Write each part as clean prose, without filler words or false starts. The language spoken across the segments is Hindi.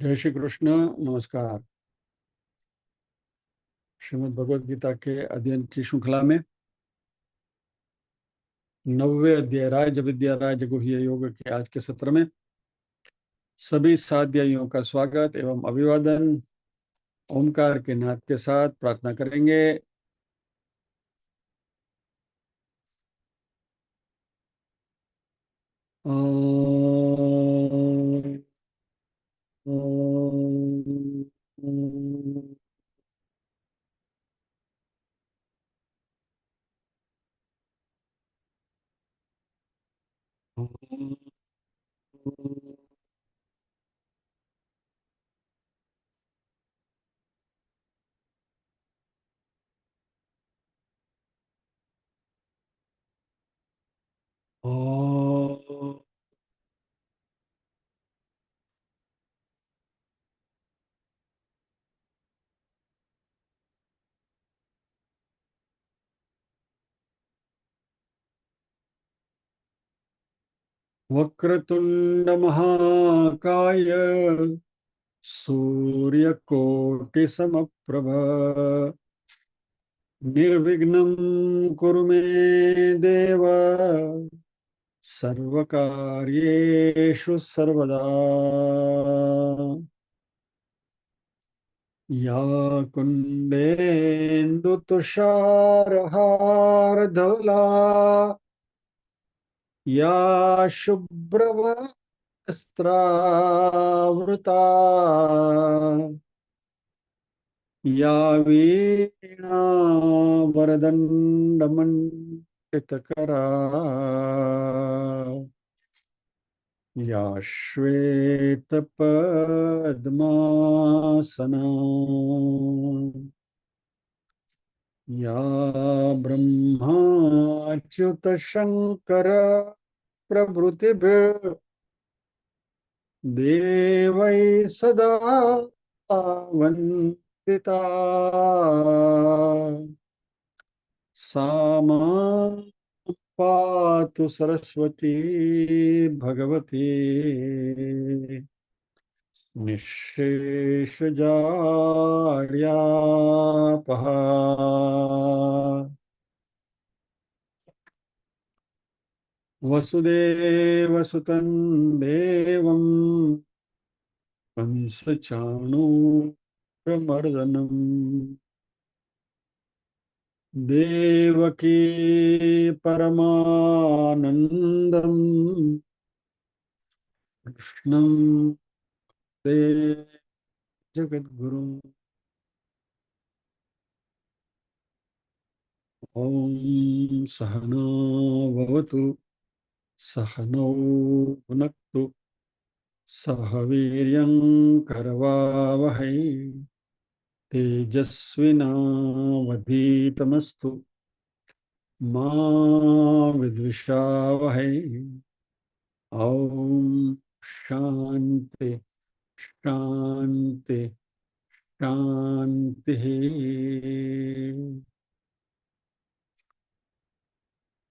जय श्री कृष्ण। नमस्कार। श्रीमद् भगवद गीता के अध्ययन की श्रृंखला में 90वें अध्याय राज विद्या राज गुह्य योग के आज के सत्र में सभी साध्यायियों का स्वागत एवं अभिवादन। ओमकार के नाद के साथ प्रार्थना करेंगे। ओम, ओम, ओम, ओम, ओम। वक्रतुंड महाकाय सूर्यकोटि समप्रभ निर्विघ्नं कुरु मे देव सर्वकार्येषु सर्वदा। या कुन्देन्दु तुषारहारधवला या शुभ्रवस्त्रावृता या वीणा वरदण्डमण्डितकरा या श्वेतपद्मासना या ब्रह्माच्युतशङ्कर प्रभृतिभिः देवैः सदा वन्दिता। सा मां पातु सरस्वती भगवती निःशेषजाड्यापहा। वसुदेवसुतं देवं कंसचाणूरमर्दनम् देवकी परमानन्दं कृष्णं ते जगद्गुरुम्। ॐ सहना भवतु सहनौ भुनक्तु सह वीर्यं करवावहै तेजस्विनावधीतमस्तु मा विद्विषावहै। ॐ शान्ति शान्ति शान्तिः।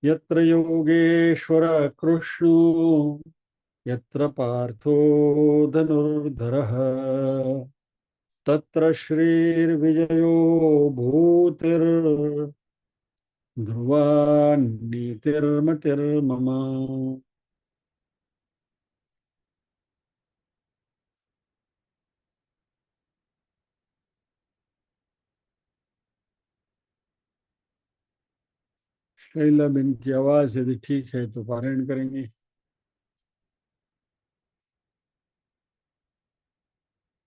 यत्र योगेश्वर कृष्णो यत्र पार्थो धनुर्धरः तत्र श्रीर्विजयो भूतिर्ध्रुवा नीतिर्मतिर्मम। शैला बिन की आवाज यदि ठीक है तो पारायण करेंगे।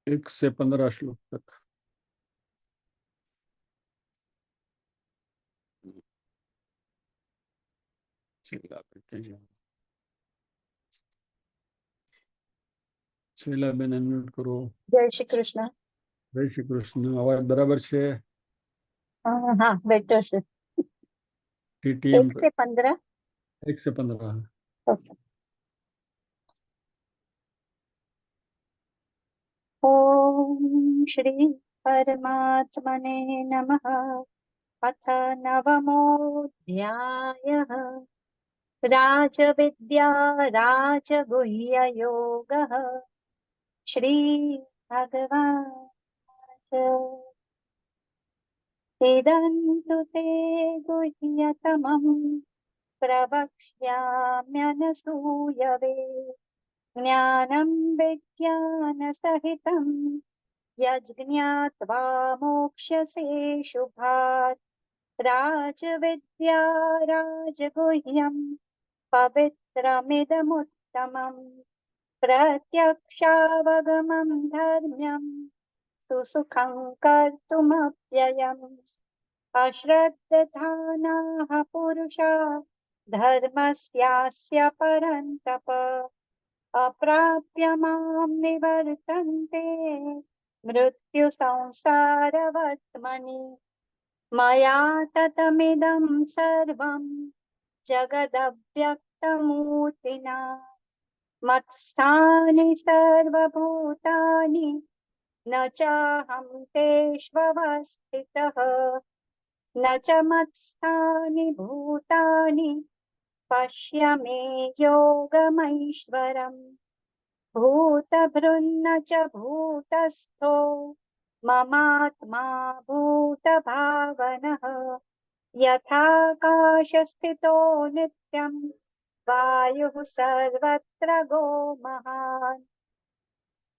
1 से 15 श्लोक तक। शैला शैला बेन अनम्यूट करो। जय श्री कृष्ण। जय श्री कृष्ण। अवाज बराबर छे? हाँ, बेटर से। टीटीएम 1 से 15। 1 से 15। ओके। ओम श्री परमात्मने नमः। अथ नवमोऽध्यायः। राजविद्या राजगुह्ययोगः। श्री भगवाच इदं ते गुह्यतमं प्रवक्ष्याम्यनसूयवे ज्ञानं विज्ञानसहितं यज्ञात्वा मोक्ष्यसे शुभात् राजविद्या राजगुह्यं पवित्रमिदमुत्तमम् प्रत्यक्षावगमं धर्म्यं सुसुखं कर्तुमव्ययम् अश्रद्धधानाः पुरुषा धर्मस्यास्य परन्तप अप्राप्य मां निवर्तन्ते मृत्युसंसारवर्त्मनि मया ततमिदं सर्वं जगदव्यक्तमूर्तिना मत्स्थानि सर्वभूतानि न चाहं तेष्वस्थितः न च मत्स्थानि भूतानि पश्य मे योगमैश्वरम् भूतभृन्न च भूतस्थो ममात्मा भूतभावनः यथाकाशस्थितो नित्यं वायुः सर्वत्र गो महान्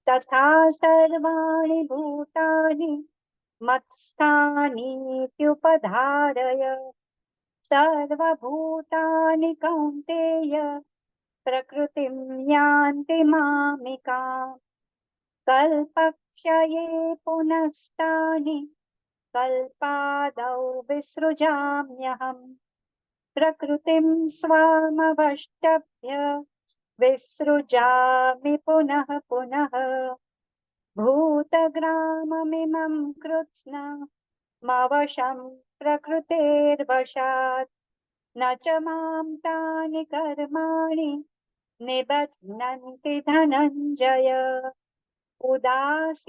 तथा सर्वाणि भूतानि मत्स्थानीत्युपधारय सर्वभूतानि कौन्तेय प्रकृतिं यान्ति मामिकाम् कल्पक्षये पुनस्तानि कल्पादौ विसृजाम्यहम् प्रकृतिं स्वामवष्टभ्य विसृजामि पुनः पुनः भूतग्राममिमं कृत्स्नमवशं प्रकृतेर्वशात् न च मां तानि कर्माणि निबध्नन्ति धनञ्जय उदासीनवदासीन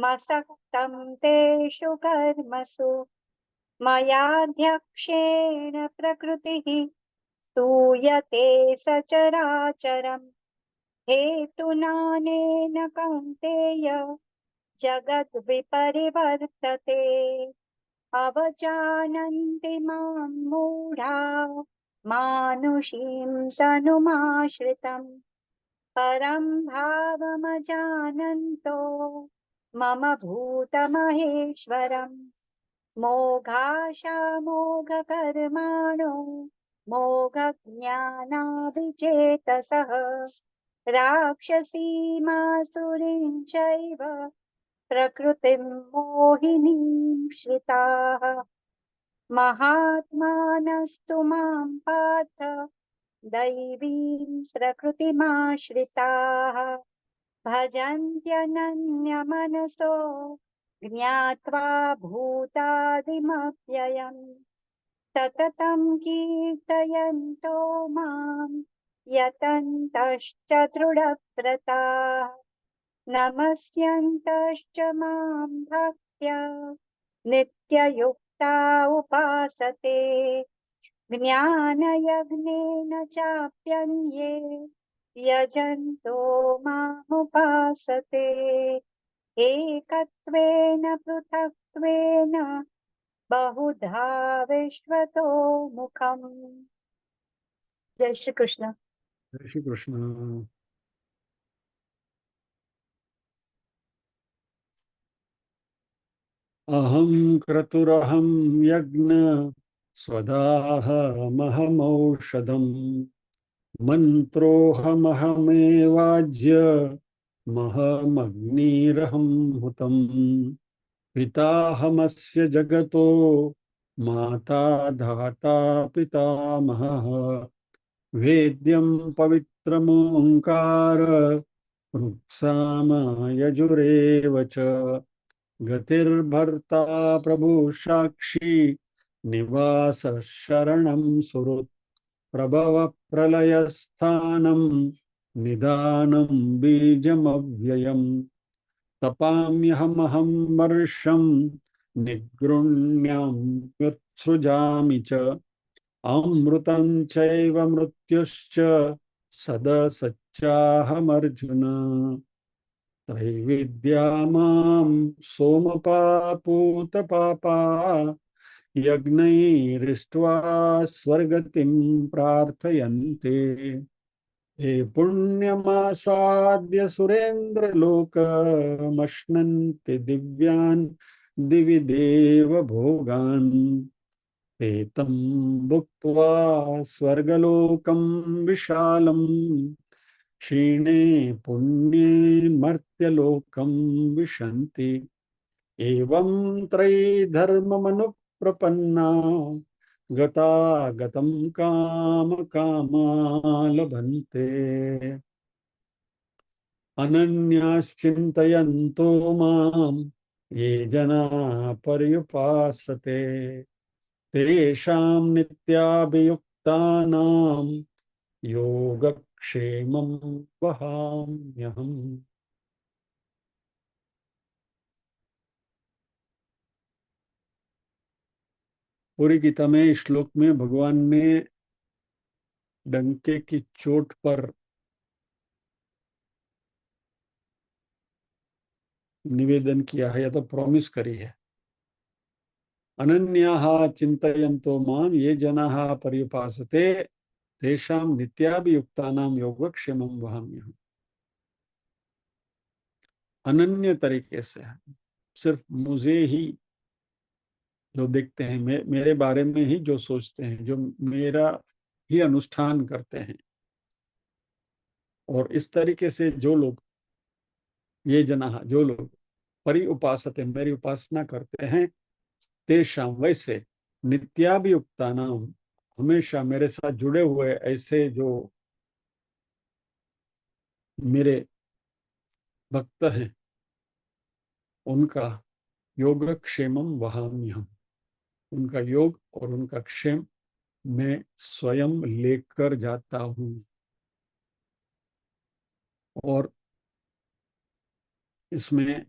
मसक्तं तेषु कर्मसु मयाध्यक्षेण प्रकृतिः स्तूयते सचराचरम् हेतुनानेन कौन्तेय जगद्विपरिवर्तते अवजानन्ति मां मूढा मानुषीं तनुमाश्रितम् परं भावमजानन्तो मम भूतमहेश्वरम् मोघाशामोघकर्माणो मोघज्ञानाभिचेतसः राक्षसीमासुरीं चैव प्रकृतिं मोहिनीं श्रिताः महात्मानस्तु मां पार्थ दैवीं प्रकृतिमाश्रिताः भजन्त्यनन्यमनसो ज्ञात्वा भूतादिमव्ययम् सततं कीर्तयन्तो मां यतन्तश्च दृढव्रताः नमस्यन्तश्च मां भक्त्या नित्ययुक्ता उपासते ज्ञानयज्ञेन चाप्यन्ये यजन्तो मामुपासते एकत्वेन पृथक्त्वेन बहुधा विश्वतो मुखम्। जय श्री कृष्ण। जय श्री कृष्ण। अहं क्रतुरहं यज्ञ स्वदाहमहमौषधम् मन्त्रोऽहमहमेवाज्य महमग्निरहं हुतम् पिताहमस्य जगतो माता धाता पितामहः वेद्यं पवित्रमोङ्कार ऋक्साम यजुरेव च गतिर्भर्ता प्रभुः साक्षी निवासः शरणं सुहृत् प्रभव प्रलयस्थानं निदानं बीजमव्ययम् तपाम्यहमहं वर्षं निगृह्णाम्युत्सृजामि च अमृतं चैव मृत्युश्च सदसच्चाहमर्जुन त्रैविद्या मां सोमपापूतपापा यज्ञैरिष्ट्वा स्वर्गतिं प्रार्थयन्ते हे पुण्यमासाद्य सुरेन्द्रलोकमश्नन्ति दिव्यान् दिवि देव भोगान् एतं भुक्त्वा स्वर्गलोकं विशालम् क्षीणे पुण्ये मर्त्यलोकं विशन्ति एवं त्रैधर्ममनुप्रपन्ना गतागतं कामकामा लभन्ते अनन्याश्चिन्तयन्तो मां ये जना पर्युपासते तेषां नित्याभियुक्तानां योगक्षेमं वहाम्यहम्। पूरी गीता में इस श्लोक में भगवान ने डंके की चोट पर निवेदन किया है या तो प्रॉमिस करी है, अनन्याः चिन्तयन्तो मां ये जनाः पर्युपासते तेषां नित्याभियुक्तानां योगक्षेमं वहाम्यहम्। अनन्य तरीके से सिर्फ मुझे ही जो देखते हैं, मेरे बारे में ही जो सोचते हैं, जो मेरा ही अनुष्ठान करते हैं, और इस तरीके से जो लोग, ये जना जो लोग परि उपासते मेरी उपासना करते हैं, तेषाम वैसे नित्याभियुक्ता नाम हमेशा मेरे साथ जुड़े हुए ऐसे जो मेरे भक्त हैं, उनका योगक्षेमम वहाम्यहम्। उनका योग और उनका क्षेम मैं स्वयं लेकर जाता हूँ। और इसमें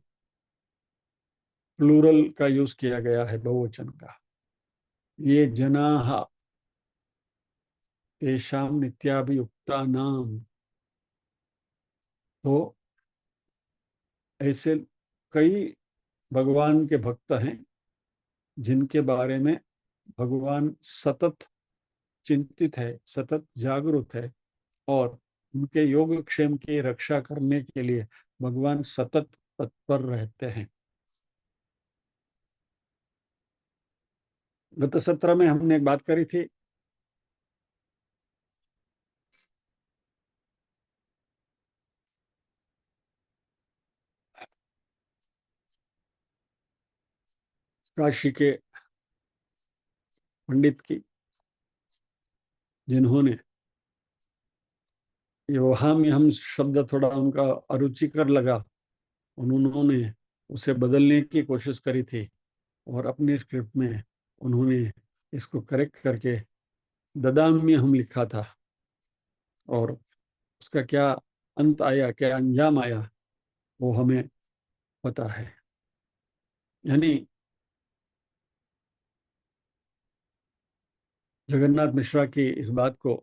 प्लूरल का यूज किया गया है, बहुवचन का। ये जनाः तेषां नित्याभियुक्ता नाम, तो ऐसे कई भगवान के भक्त हैं जिनके बारे में भगवान सतत चिंतित है, सतत जागरूक है, और उनके योगक्षेम की रक्षा करने के लिए भगवान सतत तत्पर रहते हैं। गत सत्र में हमने एक बात करी थी, काशी के पंडित की, जिन्होंने ये वहां में हम शब्द थोड़ा उनका अरुचिकर लगा, उन्होंने उसे बदलने की कोशिश करी थी और अपनी स्क्रिप्ट में उन्होंने इसको करेक्ट करके ददाम्य हम लिखा था, और उसका क्या अंत आया, क्या अंजाम आया, वो हमें पता है। यानी जगन्नाथ मिश्रा की इस बात को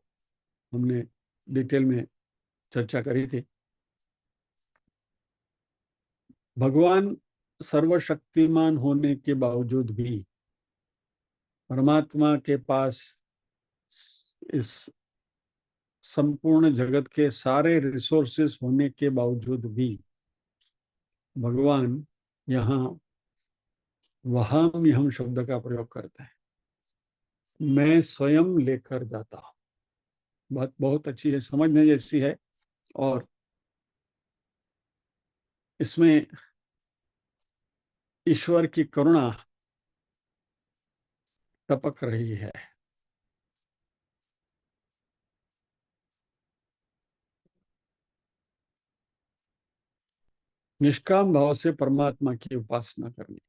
हमने डिटेल में चर्चा करी थी। भगवान सर्वशक्तिमान होने के बावजूद भी, परमात्मा के पास इस संपूर्ण जगत के सारे रिसोर्सेस होने के बावजूद भी, भगवान यहाँ वहाम्यहम् शब्द का प्रयोग करते हैं, मैं स्वयं लेकर जाता हूँ। बात बहुत अच्छी है, समझने जैसी है, और इसमें ईश्वर की करुणा टपक रही है। निष्काम भाव से परमात्मा की उपासना करनी।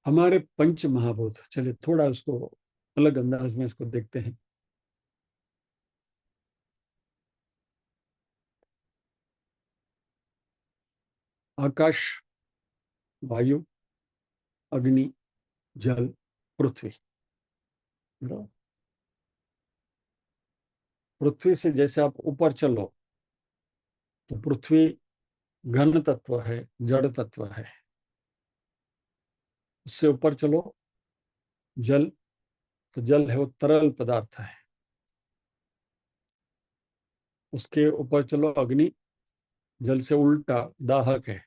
हमारे पंच महाभूत, चलिए थोड़ा उसको अलग अंदाज में इसको देखते हैं। आकाश, वायु, अग्नि, जल, पृथ्वी। बराबर। पृथ्वी से जैसे आप ऊपर चलो तो पृथ्वी घन तत्व है, जड़ तत्व है। उससे ऊपर चलो जल, तो जल है वो तरल पदार्थ है। उसके ऊपर चलो अग्नि, जल से उल्टा दाहक है।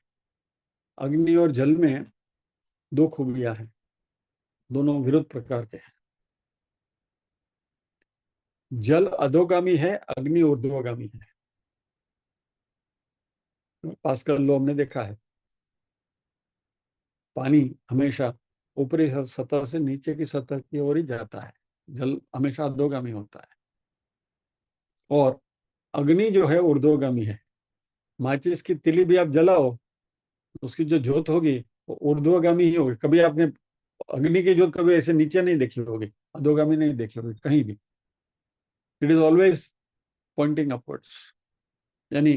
अग्नि और जल में दो खूबियां हैं, दोनों विरुद्ध प्रकार के हैं। जल अधोगामी है, अग्नि ऊर्ध्वगामी है। पास्कल लॉ हमने देखा है, पानी हमेशा ऊपरी सतह से नीचे की सतह की ओर ही जाता है, जल हमेशा अधोगामी होता है। और अग्नि जो है ऊर्ध्वगामी है। माचिस की तिली भी आप जलाओ, उसकी जो ज्योत होगी वो ऊर्ध्वगामी ही होगी। कभी आपने अग्नि की ज्योत कभी ऐसे नीचे नहीं देखी होगी, अधोगामी नहीं देखी होगी कहीं भी। It is always pointing upwards. यानी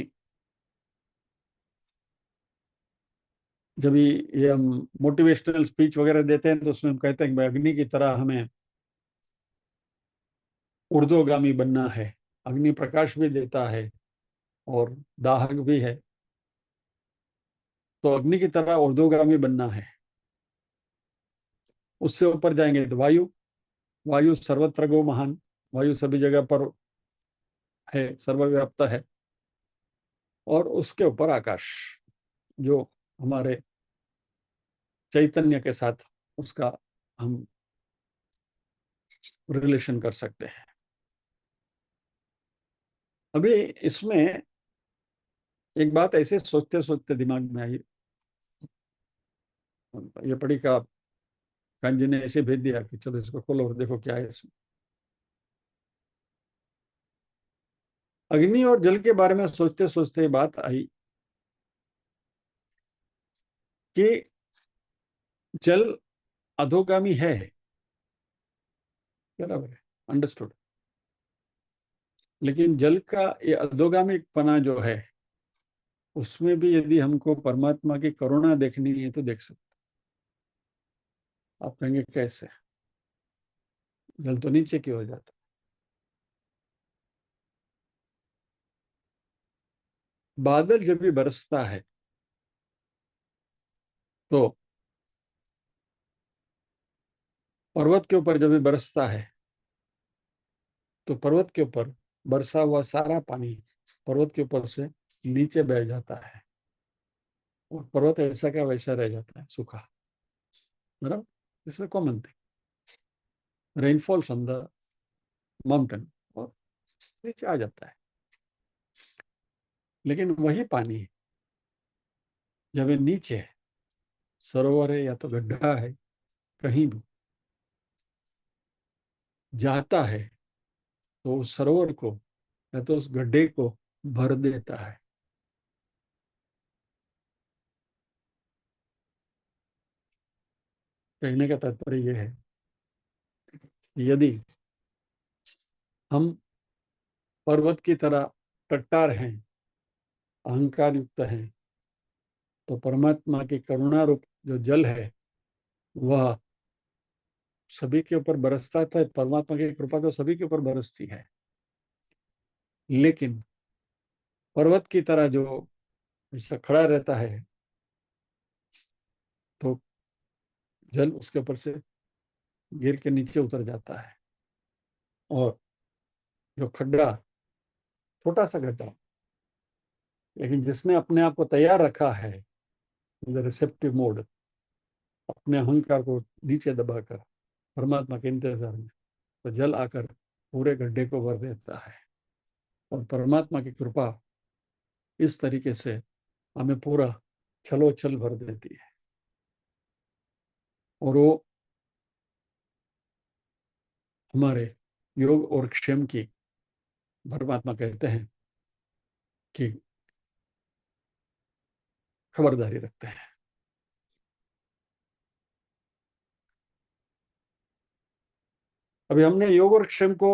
जब ये हम मोटिवेशनल स्पीच वगैरह देते हैं तो उसमें हम कहते हैं कि भाई अग्नि की तरह हमें ऊर्ध्वगामी बनना है। अग्नि प्रकाश भी देता है और दाहक भी है, तो अग्नि की तरह ऊर्ध्वगामी बनना है। उससे ऊपर जाएंगे तो वायु, वायु सर्वत्र गो महान। वायु सभी जगह पर है, सर्वव्याप्त है। और उसके ऊपर आकाश, जो हमारे चैतन्य के साथ उसका हम रिलेशन कर सकते हैं। अभी इसमें एक बात ऐसे सोचते सोचते दिमाग में आई, ये पढ़ी का कान जी ने ऐसे भेज दिया कि चलो इसको खोलो और देखो क्या है इसमें। अग्नि और जल के बारे में सोचते सोचते ये बात आई कि जल अधोगामी है, बराबर है, अंडरस्टूड। लेकिन जल का ये अधोगामी पना जो है, उसमें भी यदि हमको परमात्मा की करुणा देखनी है तो देख सकते। आप कहेंगे कैसे? जल तो नीचे की हो जाता। बादल जब भी बरसता है तो पर्वत के ऊपर जब भी बरसता है तो पर्वत के ऊपर बरसा हुआ सारा पानी पर्वत के ऊपर से नीचे बह जाता है और पर्वत ऐसा का वैसा रह जाता है, सूखा। बराबर, this is common thing. Rainfall from the mountain और नीचे आ जाता है। लेकिन वही पानी जब ये नीचे है, सरोवर है या तो गड्ढा है, कहीं भी जाता है तो उस सरोवर को या तो उस गड्ढे को भर देता है। कहने का तात्पर्य यह है, यदि हम पर्वत की तरह टट्टार हैं, अहंकार युक्त हैं, तो परमात्मा की करुणा रूप जो जल है वह सभी के ऊपर बरसता था। परमात्मा की कृपा तो सभी के ऊपर बरसती है, लेकिन पर्वत की तरह जो ऐसा खड़ा रहता है तो जल उसके ऊपर से गिर के नीचे उतर जाता है। और जो खड्डा, छोटा सा गड्ढा, लेकिन जिसने अपने आप को तैयार रखा है रिसेप्टिव मोड, अपने अहंकार को नीचे दबाकर परमात्मा के इंतजार में, तो जल आकर पूरे गड्ढे को भर देता है। और परमात्मा की कृपा इस तरीके से हमें पूरा छलोछल भर देती है। और वो हमारे योग और क्षेम की, परमात्मा कहते हैं कि खबरदारी रखते हैं। अभी हमने योग और क्षेम को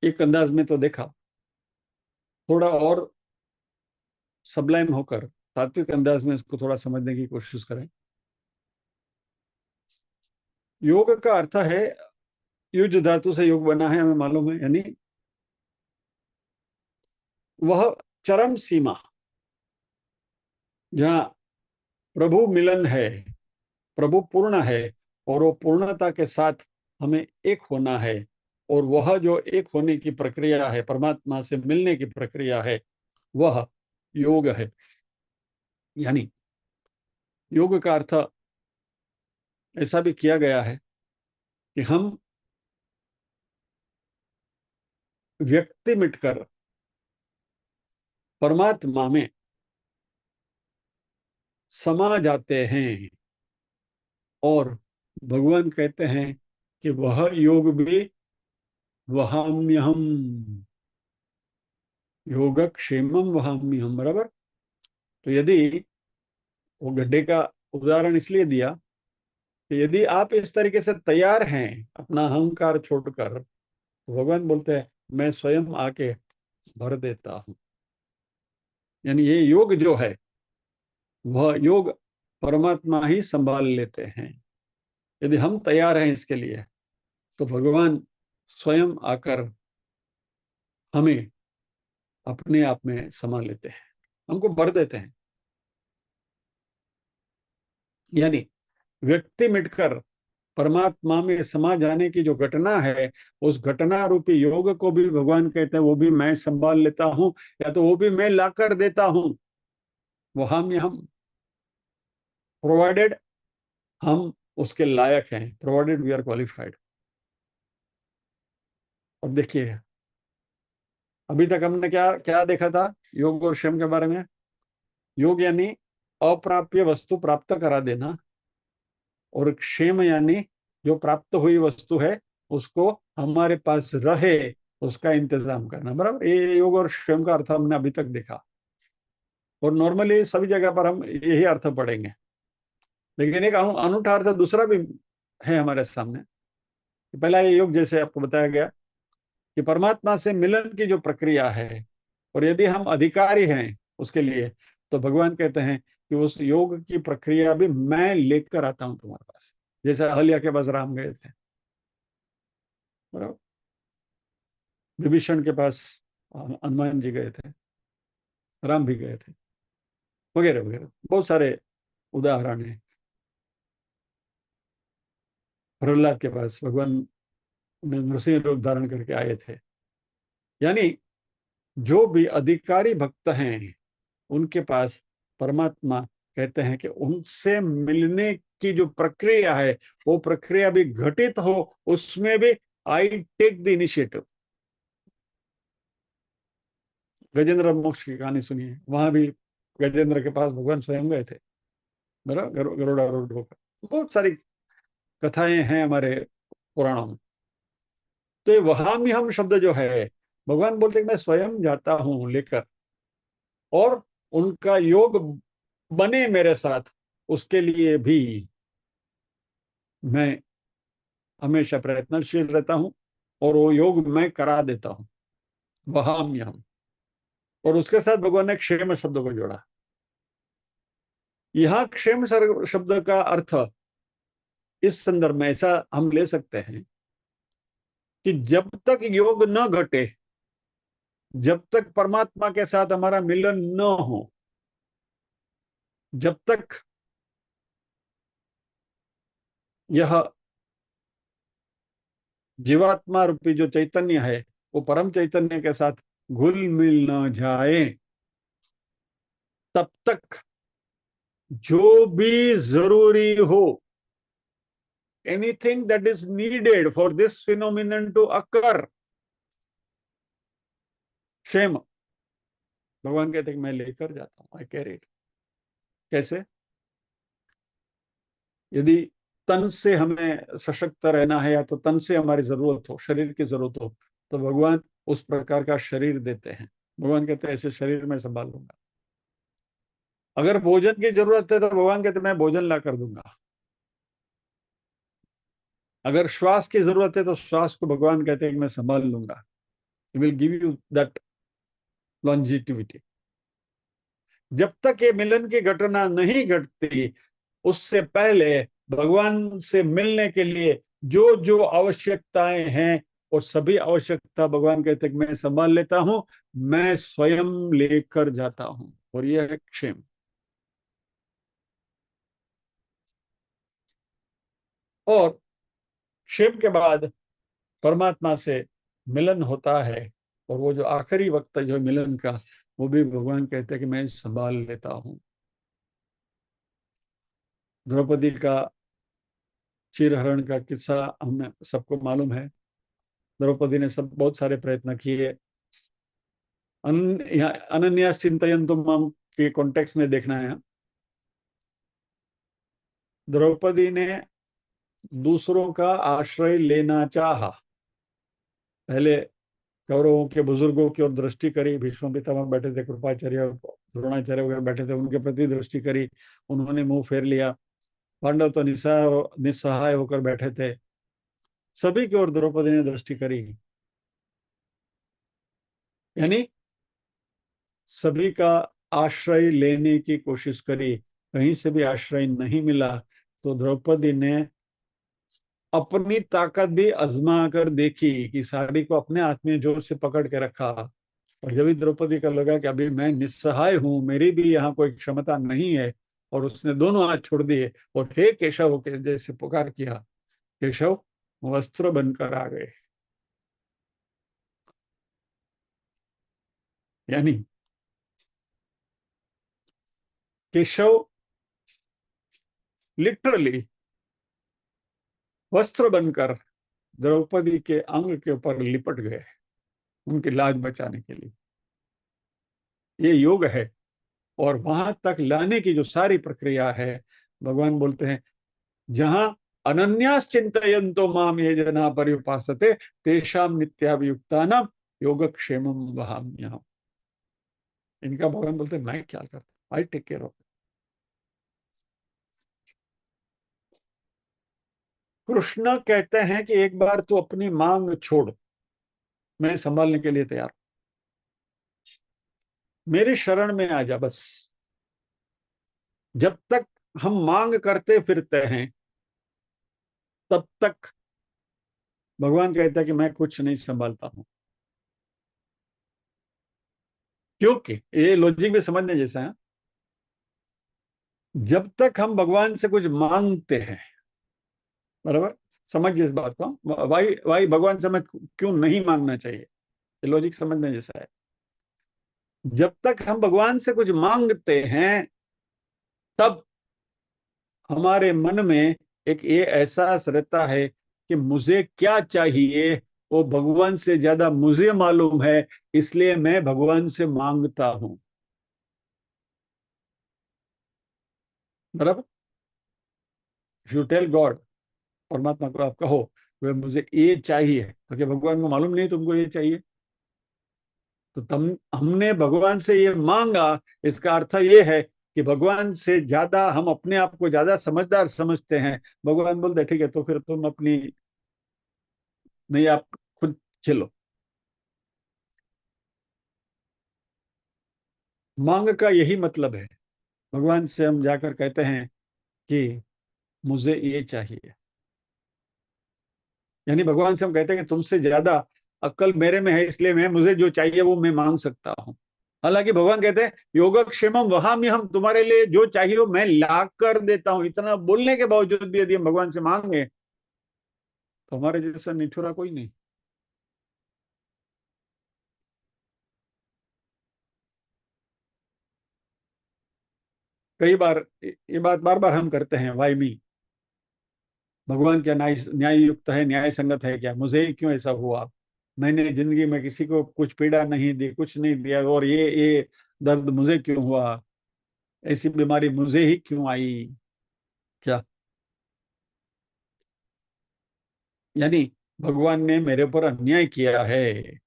एक अंदाज में तो देखा, थोड़ा और सबलाइम होकर तात्विक अंदाज में इसको थोड़ा समझने की कोशिश करें। योग का अर्थ है, युज धातु से योग बना है, हमें मालूम है, यानी वह चरम सीमा जहां प्रभु मिलन है, प्रभु पूर्ण है, और वो पूर्णता के साथ हमें एक होना है, और वह जो एक होने की प्रक्रिया है, परमात्मा से मिलने की प्रक्रिया है, वह योग है। यानी योग का अर्थ ऐसा भी किया गया है कि हम व्यक्ति मिटकर परमात्मा में समा जाते हैं, और भगवान कहते हैं कि वह योग भी वहाम्यहम, योगक्षेमम वहाम्यहम, बराबर। तो यदि वो गड्ढे का उदाहरण इसलिए दिया कि यदि आप इस तरीके से तैयार हैं अपना अहंकार छोड़कर, तो भगवान बोलते हैं मैं स्वयं आके भर देता हूं। यानी ये योग जो है, वह योग परमात्मा ही संभाल लेते हैं। यदि हम तैयार हैं इसके लिए, तो भगवान स्वयं आकर हमें अपने आप में समा लेते हैं, हमको भर देते हैं। यानी व्यक्ति मिटकर परमात्मा में समा जाने की जो घटना है, उस घटना रूपी योग को भी भगवान कहते हैं वो भी मैं संभाल लेता हूं, या तो वो भी मैं लाकर देता हूं। वो हम प्रोवाइडेड हम उसके लायक हैं, प्रोवाइडेड वी आर क्वालिफाइड। और देखिए, अभी तक हमने क्या क्या देखा था योग और क्षेम के बारे में। योग यानी अप्राप्य वस्तु प्राप्त करा देना, और क्षेम यानी जो प्राप्त हुई वस्तु है उसको हमारे पास रहे, उसका इंतजाम करना, बराबर। ये योग और क्षेम का अर्थ हमने अभी तक देखा, और नॉर्मली सभी जगह पर हम यही अर्थ पढ़ेंगे। लेकिन एक अनूठा अर्थ दूसरा भी है हमारे सामने। पहला ये योग जैसे आपको बताया गया कि परमात्मा से मिलन की जो प्रक्रिया है, और यदि हम अधिकारी हैं उसके लिए, तो भगवान कहते हैं कि उस योग की प्रक्रिया भी मैं लेकर आता हूं तुम्हारे पास, जैसे अहल्या के पास राम गए थे, बराबर। विभीषण के पास हनुमान जी गए थे, राम भी गए थे, वगैरह वगैरह बहुत सारे उदाहरण हैं। प्रहलाद के पास भगवान नृसिंह रूप धारण करके आए थे। यानी जो भी अधिकारी भक्त हैं उनके पास परमात्मा कहते हैं कि उनसे मिलने की जो प्रक्रिया है, वो प्रक्रिया भी घटित हो, उसमें भी I take the initiative. Gajendra Moksha की कहानी सुनिए, वहां भी गजेंद्र के पास भगवान स्वयं गए थे, बराबर, गरुड़ारूढ़ होकर। बहुत सारी कथाएं हैं हमारे पुराणों में। तो ये वहां भी हम शब्द जो है, भगवान बोलते हैं मैं स्वयं जाता हूं लेकर, और उनका योग बने मेरे साथ, उसके लिए भी मैं हमेशा प्रयत्नशील रहता हूं, और वो योग मैं करा देता हूं, वहाम्यहम। और उसके साथ भगवान ने क्षेम शब्द को जोड़ा। यहां क्षेम शब्द का अर्थ इस संदर्भ में ऐसा हम ले सकते हैं कि जब तक योग न घटे, जब तक परमात्मा के साथ हमारा मिलन न हो, जब तक यह जीवात्मा रूपी जो चैतन्य है वो परम चैतन्य के साथ घुल मिल न जाए, तब तक जो भी जरूरी हो, anything that is needed for this phenomenon to occur, क्षेम, भगवान कहते हैं मैं लेकर जाता हूं, आई कैरी इट। कैसे? यदि तन से हमें सशक्त रहना है, या तो तन से हमारी जरूरत हो, शरीर की जरूरत हो, तो भगवान उस प्रकार का शरीर देते हैं। भगवान कहते हैं ऐसे शरीर में संभाल लूंगा। अगर भोजन की जरूरत है तो भगवान कहते हैं मैं भोजन ला कर दूंगा। अगर श्वास की जरूरत है तो श्वास को भगवान कहते हैं कि मैं संभाल लूंगा, will give you that longevity. जब तक ये मिलन की घटना नहीं घटती, उससे पहले भगवान से मिलने के लिए जो जो आवश्यकताएं हैं, और सभी आवश्यकता भगवान कहते हैं कि मैं संभाल लेता हूं, मैं स्वयं लेकर जाता हूं, और यह है क्षेम। और क्षेम के बाद परमात्मा से मिलन होता है, और वो जो आखिरी वक्त जो है मिलन का, वो भी भगवान कहते हैं कि मैं संभाल लेता हूं। द्रौपदी का चीरहरण का किस्सा हमें सबको मालूम है। द्रौपदी ने सब बहुत सारे प्रयत्न किए। अनन्यास चिंतयन्तु माम के कॉन्टेक्स्ट में देखना है। द्रौपदी ने दूसरों का आश्रय लेना चाहा। पहले कौरवों के बुजुर्गों की ओर दृष्टि करी, भीष्म पितामह बैठे थे, कृपाचार्य द्रोणाचार्य वगैरह बैठे थे, उनके प्रति दृष्टि करी, उन्होंने मुंह फेर लिया। पांडव तो निस्सहाय होकर बैठे थे। सभी की ओर द्रौपदी ने दृष्टि करी, यानी सभी का आश्रय लेने की कोशिश करी। कहीं से भी आश्रय नहीं मिला तो द्रौपदी ने अपनी ताकत भी आजमा कर देखी कि साड़ी को अपने हाथ में जोर से पकड़ के रखा। और जब भी द्रौपदी को लगा कि अभी मैं निस्सहाय हूं, मेरी भी यहाँ कोई क्षमता नहीं है, और उसने दोनों हाथ छोड़ दिए और हे केशव के जैसे पुकार किया, केशव वस्त्र बनकर आ गए। यानी केशव लिटरली वस्त्र बनकर द्रौपदी के अंग के ऊपर लिपट गए, उनकी लाज बचाने के लिए। ये योग है। और वहां तक लाने की जो सारी प्रक्रिया है, भगवान बोलते हैं जहां अनन्यास चिंतयन्तो माम ये जना पर्युपासते तेषाम नित्याभियुक्तानाम योगक्षेमम वहाम्यहम्। इनका भगवान बोलते हैं मैं क्या करता, I take care of. Krishna कहते हैं कि एक बार तू अपनी मांग छोड़, मैं संभालने के लिए तैयार, मेरी शरण में आ जा बस। जब तक हम मांग करते फिरते हैं, तब तक भगवान कहता है कि मैं कुछ नहीं संभालता हूं। क्योंकि ये लॉजिक में समझने जैसा है। जब तक हम भगवान से कुछ मांगते हैं, बराबर, समझिए इस बात को, वाई वाई भगवान से हमें क्यों नहीं मांगना चाहिए, ये लॉजिक समझने जैसा है। जब तक हम भगवान से कुछ मांगते हैं, तब हमारे मन में एक ये एहसास रहता है कि मुझे क्या चाहिए वो भगवान से ज्यादा मुझे मालूम है, इसलिए मैं भगवान से मांगता हूं। बराबर। यू टेल गॉड, परमात्मा को आप कहो वे मुझे ये चाहिए, तो क्या भगवान को मालूम नहीं तुमको ये चाहिए? तो तम हमने भगवान से ये मांगा, इसका अर्थ ये है कि भगवान से ज्यादा हम अपने आप को ज्यादा समझदार समझते हैं। भगवान बोलते ठीक है, तो फिर तुम अपनी, नहीं आप खुद चलो। मांग का यही मतलब है। भगवान से हम जाकर कहते हैं कि मुझे ये चाहिए, यानी भगवान से हम कहते हैं कि तुमसे ज्यादा अक्ल मेरे में है, इसलिए मैं मुझे जो चाहिए वो मैं मांग सकता हूँ। हालांकि भगवान कहते हैं योगक्षेमम वहां में, हम तुम्हारे लिए जो चाहिए वो मैं ला कर देता हूं। इतना बोलने के बावजूद भी यदि हम भगवान से मांगे तो हमारे जैसा निठुरा कोई नहीं। कई बार ये बात बार बार हम करते हैं, वाई मी, भगवान क्या न्याय न्याय युक्त है, न्याय संगत है क्या, मुझे ही क्यों ऐसा हुआ? मैंने जिंदगी में किसी को कुछ पीड़ा नहीं दी, कुछ नहीं दिया, और ये दर्द मुझे क्यों हुआ, ऐसी बीमारी मुझे ही क्यों आई? क्या, यानी भगवान ने मेरे ऊपर अन्याय किया है।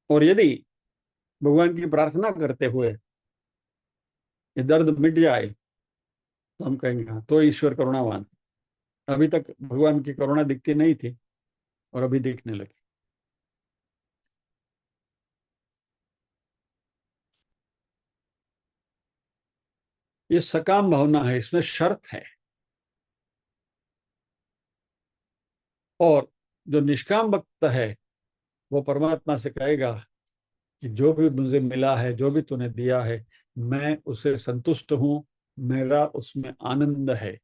और यदि भगवान की प्रार्थना करते हुए ये दर्द मिट जाए, तो हम कहेंगे हाँ, तो ईश्वर करुणावान। अभी तक भगवान की करुणा दिखती नहीं थी और अभी दिखने लगी। ये सकाम भावना है, इसमें शर्त है। और जो निष्काम भक्त है वो परमात्मा से कहेगा कि जो भी मुझे मिला है, जो भी तूने दिया है, मैं उसे संतुष्ट हूं, मेरा उसमें आनंद है।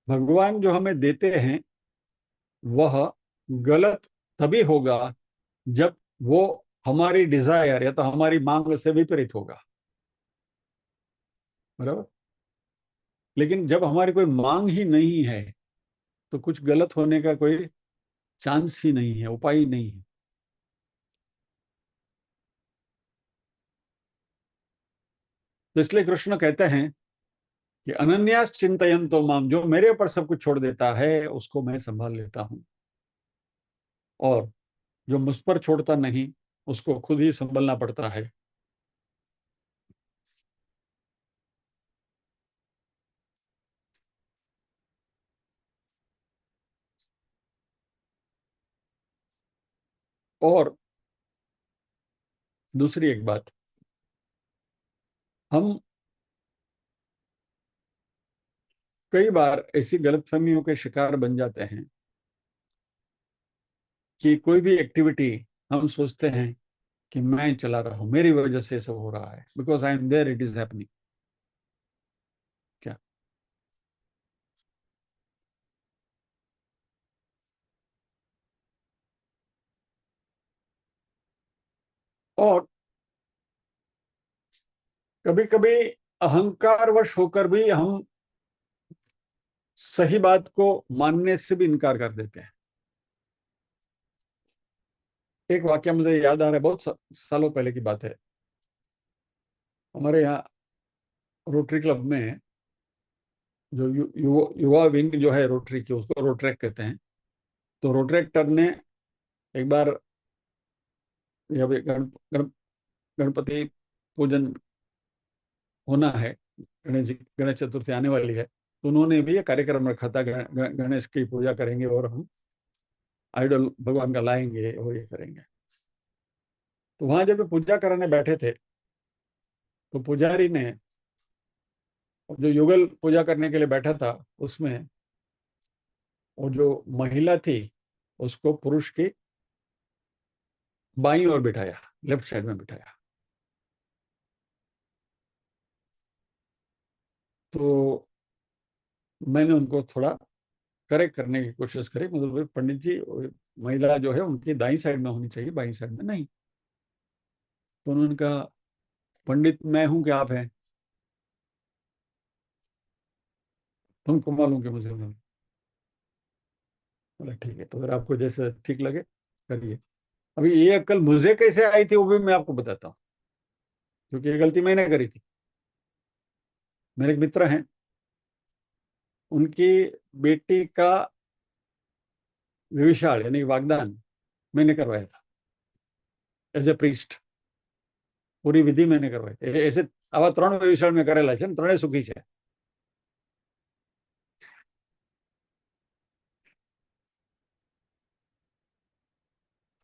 भगवान जो हमें देते हैं वह गलत तभी होगा जब वो हमारी डिजायर या तो हमारी मांग से विपरीत होगा, बराबर। लेकिन जब हमारी कोई मांग ही नहीं है तो कुछ गलत होने का कोई चांस ही नहीं है, उपाय ही नहीं है। तो इसलिए कृष्ण कहते हैं कि अनन्यास चिंतयन्तो माम, जो मेरे ऊपर सब कुछ छोड़ देता है उसको मैं संभाल लेता हूं, और जो मुझ पर छोड़ता नहीं उसको खुद ही संभलना पड़ता है। और दूसरी एक बात, हम कई बार ऐसी गलतफहमियों के शिकार बन जाते हैं कि कोई भी एक्टिविटी हम सोचते हैं कि मैं चला रहा हूं, मेरी वजह से सब हो रहा है, because I am there it is happening. क्या? और कभी कभी अहंकारवश होकर भी हम सही बात को मानने से भी इनकार कर देते हैं। एक वाक्य मुझे याद आ रहा है, बहुत सालों पहले की बात है। हमारे यहाँ रोटरी क्लब में जो युवा विंग जो है रोटरी की, उसको रोटरेक कहते हैं। तो रोटरेक्टर ने एक बार, यह गणपति पूजन होना है, गणेश चतुर्थी आने वाली है, तो उन्होंने भी ये कार्यक्रम रखा था, गणेश की पूजा करेंगे और हम आइडल भगवान का लाएंगे और ये करेंगे। तो वहां जब पूजा कराने बैठे थे तो पुजारी ने, जो युगल पूजा करने के लिए बैठा था, उसमें वो जो महिला थी उसको पुरुष की बाईं ओर बिठाया, लेफ्ट साइड में बिठाया। तो मैंने उनको थोड़ा करेक्ट करने की कोशिश करी, मतलब भाई पंडित जी, महिला जो है उनकी दाईं साइड में होनी चाहिए, बाईं साइड में नहीं। तो उन्होंने कहा, पंडित मैं हूं कि आप हैं? तुमको मालूम कि मुझे मालूम। बोला ठीक है, तो अगर आपको जैसे ठीक लगे करिए। अभी ये अक्ल मुझे कैसे आई थी वो भी मैं आपको बताता हूँ, क्योंकि ये गलती मैंने करी थी। मेरे एक मित्र हैं, उनकी बेटी का विशाल यानी वागदान मैंने करवाया था, एज ए प्रीस्ट। पूरी विधि मैंने करवाई थी। ऐसे आवा 3 विशाल में करेला છે ને, ત્રણે સુખી છે।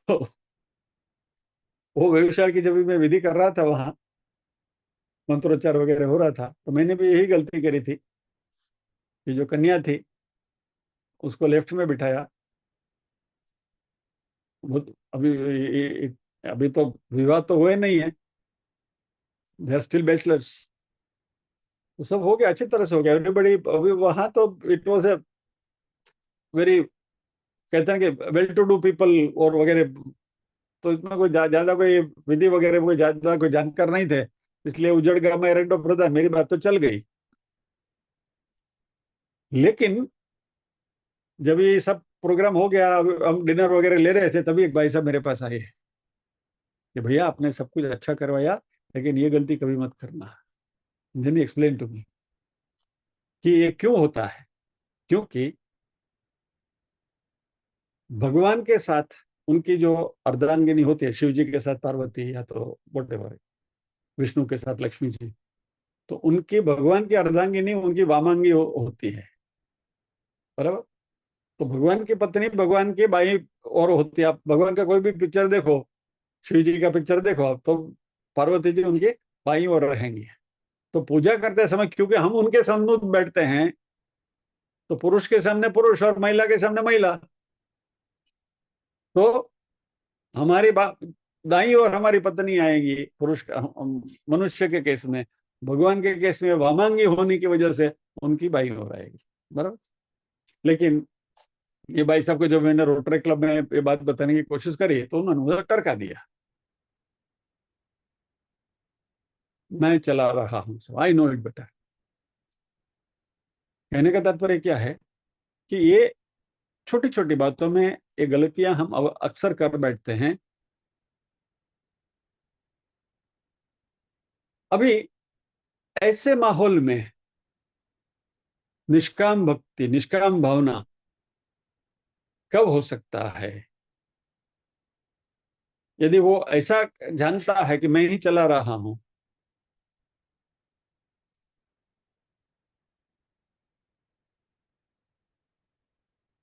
तो वो विशाल की जब भी मैं विधि कर रहा था, वहां मंत्रोच्चार वगैरह हो रहा था, तो मैंने भी यही गलती करी थी कि जो कन्या थी उसको लेफ्ट में बिठाया। वो अभी तो विवाह तो हुए नहीं है, दे आर स्टिल बैचलर्स। तो सब हो गया, अच्छी तरह से हो गया एवरीबडी। अभी वहां तो इट वाज ए वेरी, कहते हैं कि वेल टू डू पीपल और वगैरह। तो इसमें कोई ज्यादा कोई विधि वगैरह कोई ज्यादा कोई जानकार नहीं थे, इसलिए उजड़ गया मैं रेंडो प्रधान, मेरी बात तो चल गई। लेकिन जब ये सब प्रोग्राम हो गया, हम डिनर वगैरह ले रहे थे, तभी एक भाई साहब मेरे पास आए कि भैया आपने सब कुछ अच्छा करवाया, लेकिन ये गलती कभी मत करना। देन एक्सप्लेन टू मी कि ये क्यों होता है। क्योंकि भगवान के साथ उनकी जो अर्धांगिनी होती है, शिव जी के साथ पार्वती या तो वट एवर, विष्णु के साथ लक्ष्मी जी, तो उनकी भगवान की अर्धांगिनी उनकी वामांगी होती है, बराबर। तो भगवान की पत्नी भगवान की बाई और होती है। आप भगवान का कोई भी पिक्चर देखो, शिव जी का पिक्चर देखो आप, तो पार्वती जी उनकी बाई और रहेंगी। तो पूजा करते समय क्योंकि हम उनके सम्मुख बैठते हैं, तो पुरुष के सामने पुरुष और महिला के सामने महिला, तो हमारी दाई और हमारी पत्नी आएंगी पुरुष मनुष्य के केस में। भगवान के केस में वामांगी होने की वजह से उनकी बाई हो आएगी, बराबर। लेकिन ये भाई साहब को जब मैंने रोटरी क्लब में ये बात बताने की कोशिश करी तो उन्होंने मुझे टरका दिया। मैं चला रहा हूं, आई नो इट बेटर। कहने का तात्पर्य क्या है कि ये छोटी छोटी बातों में ये गलतियां हम अक्सर कर बैठते हैं। अभी ऐसे माहौल में निष्काम भक्ति, निष्काम भावना कब हो सकता है? यदि वो ऐसा जानता है कि मैं ही चला रहा हूं,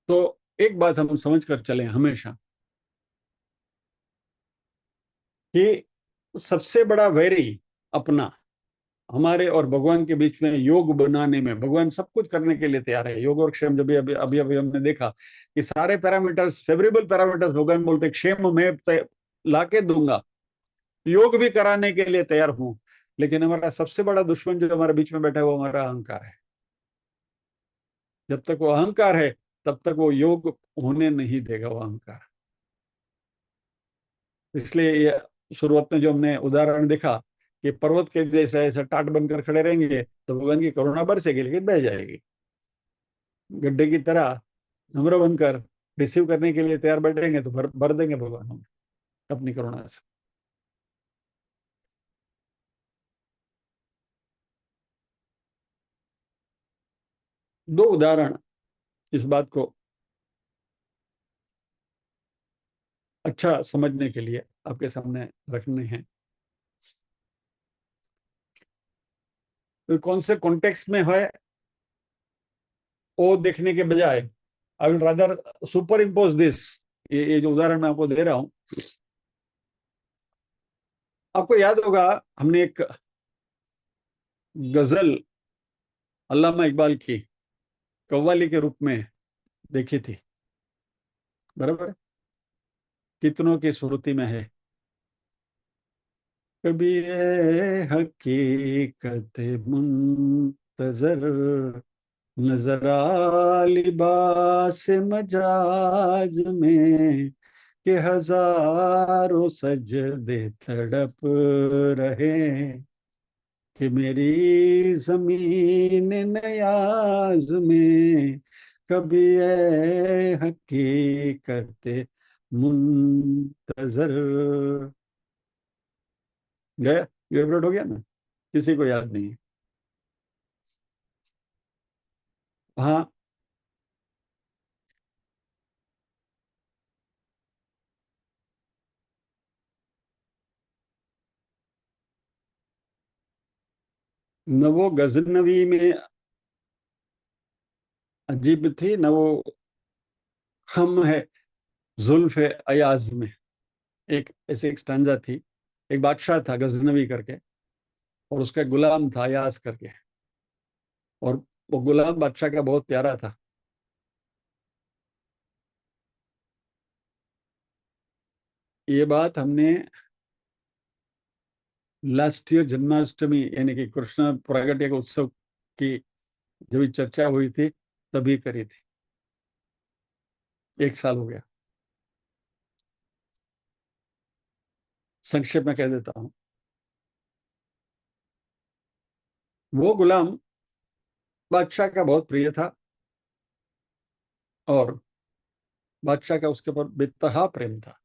तो एक बात हम समझ कर चलें हमेशा कि सबसे बड़ा वैरी अपना हमारे और भगवान के बीच में योग बनाने में, भगवान सब कुछ करने के लिए तैयार है। योग और क्षेम, जब अभी अभी अभी हमने देखा कि सारे पैरामीटर्स, फेवरेबल पैरामीटर्स भगवान बोलते क्षेम में लाके दूंगा, योग भी कराने के लिए तैयार हूं। लेकिन हमारा सबसे बड़ा दुश्मन जो हमारे बीच में बैठा है वो हमारा अहंकार है। जब तक वो अहंकार है तब तक वो योग होने नहीं देगा, वो अहंकार। इसलिए ये शुरुआत में जो हमने उदाहरण देखा कि पर्वत के जैसे ऐसा टाट बनकर खड़े रहेंगे तो भगवान की करुणा बरसेगी लेकिन बह जाएगी। गड्ढे की तरह नम्र बनकर रिसीव करने के लिए तैयार बैठेंगे तो भर देंगे भगवान हम अपनी करुणा से। दो उदाहरण इस बात को अच्छा समझने के लिए आपके सामने रखने हैं। तो कौन से कॉन्टेक्स्ट में है वो देखने के बजाय I will rather super impose this, ये जो उदाहरण मैं आपको दे रहा हूं, आपको याद होगा हमने एक गजल अल्लामा इकबाल की कव्वाली के रूप में देखी थी, बराबर। कितनों की सुरती में है, कभी ये हकीकत मुंतजर नजर आ लिबास मजाज में कि हजारों सजदे तड़प रहे कि मेरी जमीन नयाज में कभी ए हकीकत मुंतजर। गया, ये अपलोड हो गया ना, किसी को याद नहीं है। हाँ, न वो गजनवी में अजीब थी, न वो हम है जुल्फ अयाज में। एक ऐसे एक स्टैंजा थी, एक बादशाह था गजनवी करके और उसका गुलाम था अयाज करके, और वो गुलाम बादशाह का बहुत प्यारा था। ये बात हमने लास्ट ईयर जन्माष्टमी यानी कि कृष्ण प्रागट्य के उत्सव की जब चर्चा हुई थी तभी करी थी, 1 साल हो गया। संक्षेप में कह देता हूं, वो गुलाम बादशाह का बहुत प्रिय था और बादशाह का उसके ऊपर बेतहा प्रेम था।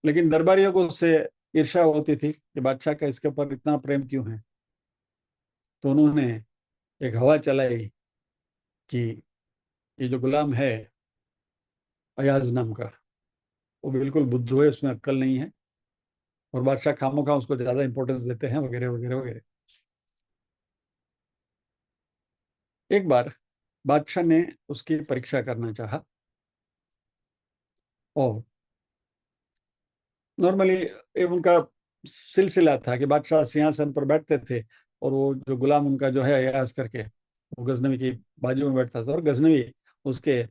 लेकिन दरबारियों को उससे ईर्ष्या होती थी कि बादशाह का इसके ऊपर इतना प्रेम क्यों है। तो उन्होंने एक हवा चलाई कि ये जो गुलाम है अयाज नाम का, वो बिल्कुल बुद्धू है, उसमें अक्ल नहीं है, और बादशाह खामोखा उसको ज्यादा इंपॉर्टेंस देते हैं, वगैरह वगैरह वगैरह। एक बार बादशाह ने उसकी परीक्षा करना चाहा, और नॉर्मली उनका सिलसिला था कि बादशाह सिंहासन पर बैठते थे और वो जो गुलाम उनका जो है अयाज करके वो गजनवी की बाजू में बैठता था, और गजनवी उसके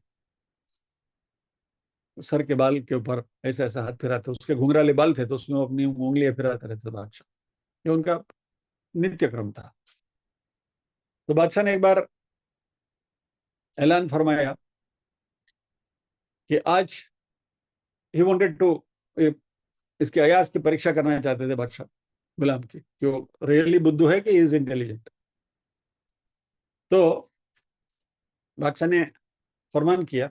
सर के बाल के ऊपर ऐसा ऐसा हाथ फिराते, उसके घुंघराले बाल थे तो उसमें वो अपनी उंगलियां फिराते रहते बादशाह। ये उनका नित्य क्रम था। तो बादशाह ने एक बार ऐलान फरमाया कि आज ही वांटेड टू, इसके अयाज की परीक्षा करना चाहते थे बादशाह गुलाम की, कि वो रियली बुद्धू है कि इज इंटेलिजेंट। तो बादशाह ने फरमान किया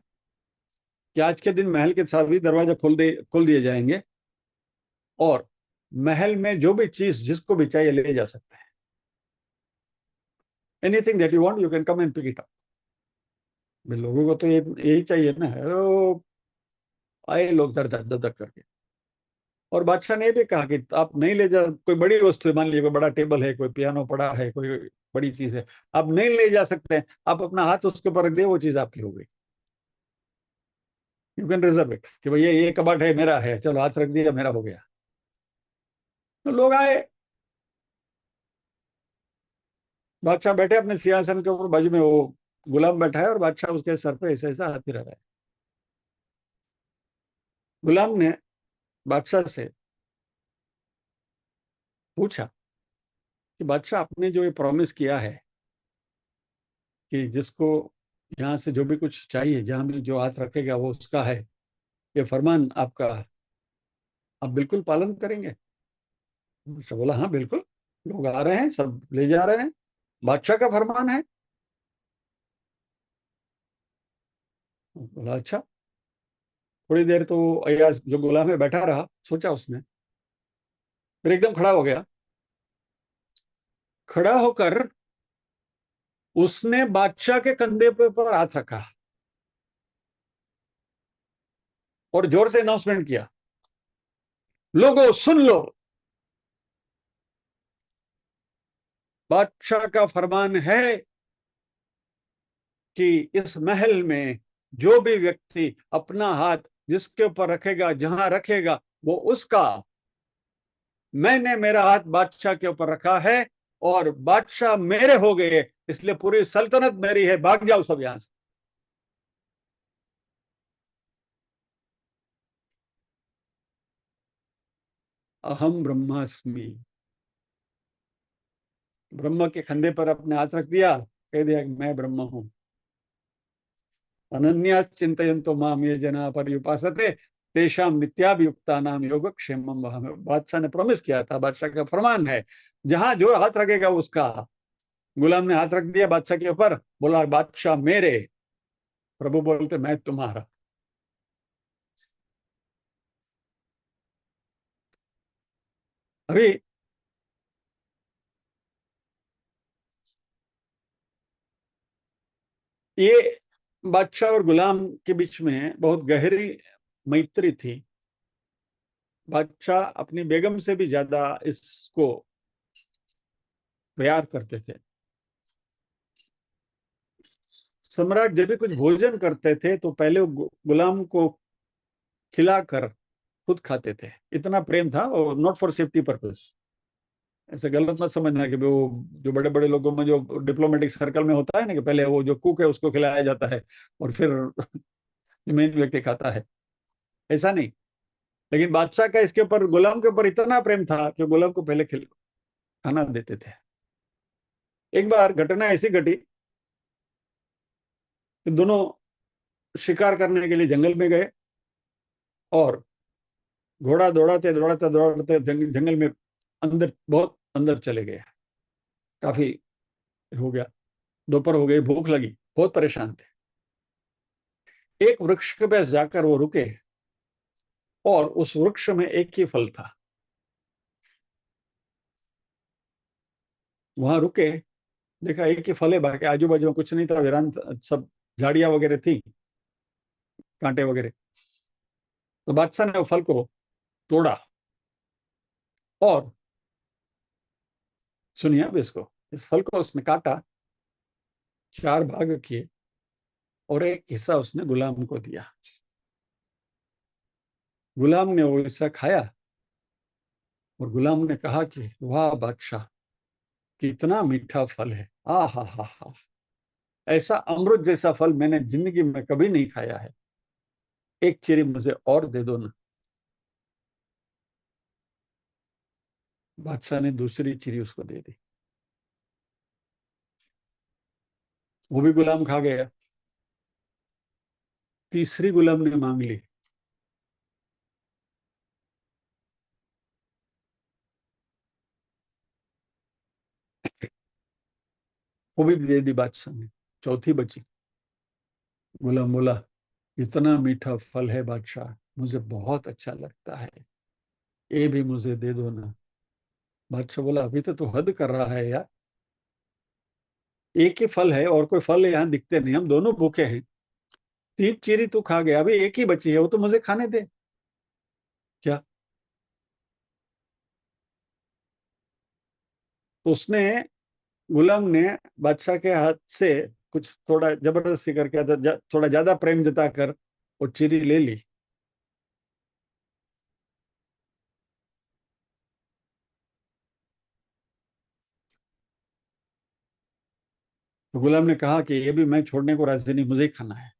कि आज के दिन महल के सभी दरवाजे खोल दिए जाएंगे, और महल में जो भी चीज जिसको भी चाहिए ले जा सकते हैं। Anything that you want you can come and pick it up. लोगों को तो यही चाहिए ना, वो आए लोग दर दर दर दर करके। और बादशाह ने भी कहा कि आप नहीं ले जा, कोई बड़ी वस्तु है, मान लीजिए कोई बड़ा टेबल है, कोई पियानो पड़ा है, कोई बड़ी चीज है, आप नहीं ले जा सकते हैं, आप अपना हाथ उसके ऊपर रख दिए, वो चीज आपकी हो गई। यू कैन रिजर्व इट, कि भैया ये कबाट है मेरा है, चलो हाथ रख दिया, मेरा हो गया। तो लोग आए, बादशाह बैठे अपने सिंहासन के ऊपर, बाजू में वो गुलाम बैठा है और बादशाह उसके सर पे ऐसा ऐसा हाथ फिरा रहा है। गुलाम ने बादशाह से पूछा कि बादशाह, आपने जो ये प्रॉमिस किया है कि जिसको यहाँ से जो भी कुछ चाहिए, जहां भी जो हाथ रखेगा वो उसका है, ये फरमान आपका, आप बिल्कुल पालन करेंगे? बादशाह बोला हाँ बिल्कुल, लोग आ रहे हैं, सब ले जा रहे हैं, बादशाह का फरमान है। बोला अच्छा। थोड़ी देर तो अय्याज जो गुलाम है बैठा रहा, सोचा उसने, फिर एकदम खड़ा हो गया। खड़ा होकर उसने बादशाह के कंधे पर हाथ रखा और जोर से अनाउंसमेंट किया, लोगों सुन लो, बादशाह का फरमान है कि इस महल में जो भी व्यक्ति अपना हाथ जिसके ऊपर रखेगा, जहां रखेगा, वो उसका। मैंने मेरा हाथ बादशाह के ऊपर रखा है और बादशाह मेरे हो गए, इसलिए पूरी सल्तनत मेरी है, भाग जाओ सब यहां से। अहम ब्रह्मास्मि। ब्रह्म के कंधे पर अपने हाथ रख दिया, कह दिया कि मैं ब्रह्म हूं। अनन्या चिंतयन्तो माम ये जना पर्युपासते तेषाम नित्याभियुक्ता नाम योगक्षेमम वहां। बादशाह ने प्रॉमिस किया था, बादशाह का फरमान है, जहां जो हाथ रखेगा उसका। गुलाम ने हाथ रख दिया बादशाह के ऊपर, बोला बादशाह मेरे, प्रभु बोलते मैं तुम्हारा। अभी ये बादशाह और गुलाम के बीच में बहुत गहरी मैत्री थी। बादशाह अपनी बेगम से भी ज्यादा इसको प्यार करते थे। सम्राट जब भी कुछ भोजन करते थे तो पहले वो गुलाम को खिलाकर खुद खाते थे, इतना प्रेम था, और नॉट फॉर सेफ्टी पर्पस। ऐसे गलत मत समझना कि वो जो बड़े बड़े लोगों में जो डिप्लोमेटिक सर्कल में होता है ना, कि पहले वो जो कुक है उसको खिलाया जाता है और फिर मेन व्यक्ति खाता है, ऐसा नहीं। लेकिन बादशाह का इसके ऊपर, गुलाम के ऊपर इतना प्रेम था कि गुलाम को पहले खाना देते थे। एक बार घटना ऐसी घटी कि दोनों शिकार करने के लिए जंगल में गए, और घोड़ा दौड़ाते दौड़ाते दौड़ाते जंगल में अंदर, बहुत अंदर चले गए। काफी हो गया, दोपहर हो गई, भूख लगी, बहुत परेशान थे। एक वृक्ष के पास जाकर वो रुके, और उस वृक्ष में एक ही फल था। वहां रुके, देखा एक ही फल है, बाकी आजू बाजू में कुछ नहीं था, वीरान सब झाड़ियां वगैरह थी, कांटे वगैरह। तो बादशाह ने वो फल को तोड़ा और सुनिए अब इसको, इस फल को उसने काटा, 4 भाग किए और एक हिस्सा उसने गुलाम को दिया। गुलाम ने वो हिस्सा खाया और गुलाम ने कहा कि वाह बादशाह, कितना मीठा फल है, आ हा हा हा, ऐसा अमृत जैसा फल मैंने जिंदगी में कभी नहीं खाया है, एक चीरी मुझे और दे दो ना। बादशाह ने दूसरी चीरी उसको दे दी, वो भी गुलाम खा गया। तीसरी गुलाम ने मांग ली, वो भी दे दी बादशाह ने। चौथी बची। गुलाम बोला, इतना मीठा फल है बादशाह, मुझे बहुत अच्छा लगता है, ये भी मुझे दे दो ना। बादशाह बोला, अभी तो तू हद कर रहा है यार, एक ही फल है और कोई फल यहाँ दिखते नहीं, हम दोनों भूखे हैं, 3 चीरी तू खा गया, अभी एक ही बची है, वो तो मुझे खाने दे। क्या? तो उसने, गुलाम ने बादशाह के हाथ से कुछ थोड़ा जबरदस्ती करके, थोड़ा ज्यादा प्रेम जताकर वो चीरी ले ली। तो गुलाम ने कहा कि ये भी मैं छोड़ने को राजी नहीं, मुझे ही खाना है।